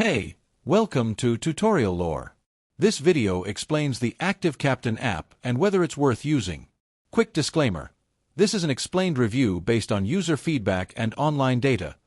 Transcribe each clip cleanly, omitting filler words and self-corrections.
Hey, welcome to Tutorial Lore. This video explains the Active Captain app and whether it's worth using. Quick disclaimer. This is an explained review based on user feedback and online data,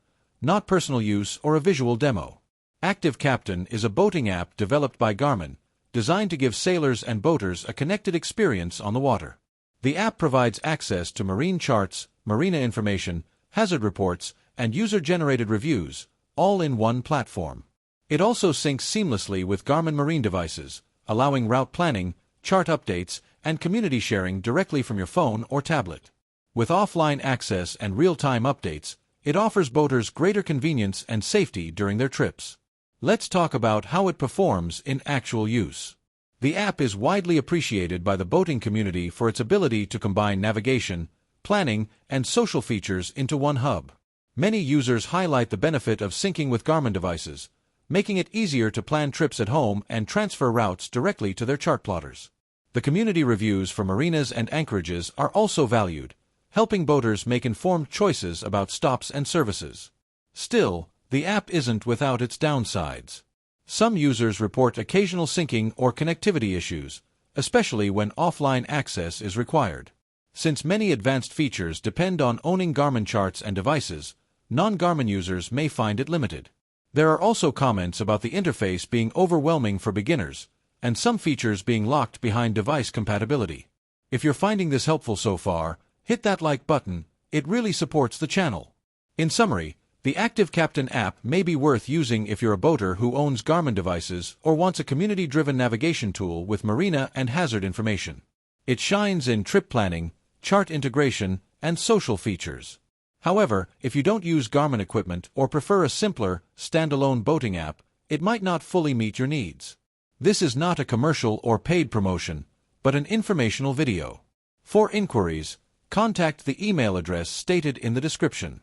not personal use or a visual demo. Active Captain is a boating app developed by Garmin, designed to give sailors and boaters a connected experience on the water. The app provides access to marine charts, marina information, hazard reports, and user-generated reviews, all in one platform. It also syncs seamlessly with Garmin marine devices, allowing route planning, chart updates, and community sharing directly from your phone or tablet. With offline access and real-time updates, it offers boaters greater convenience and safety during their trips. Let's talk about how it performs in actual use. The app is widely appreciated by the boating community for its ability to combine navigation, planning, and social features into one hub. Many users highlight the benefit of syncing with Garmin devices, making it easier to plan trips at home and transfer routes directly to their chart plotters. The community reviews for marinas and anchorages are also valued, helping boaters make informed choices about stops and services. Still, the app isn't without its downsides. Some users report occasional syncing or connectivity issues, especially when offline access is required. Since many advanced features depend on owning Garmin charts and devices, non-Garmin users may find it limited. There are also comments about the interface being overwhelming for beginners, and some features being locked behind device compatibility. If you're finding this helpful so far, hit that like button, it really supports the channel. In summary, the Active Captain app may be worth using if you're a boater who owns Garmin devices or wants a community-driven navigation tool with marina and hazard information. It shines in trip planning, chart integration, and social features. However, if you don't use Garmin equipment or prefer a simpler, standalone boating app, it might not fully meet your needs. This is not a commercial or paid promotion, but an informational video. For inquiries, contact the email address stated in the description.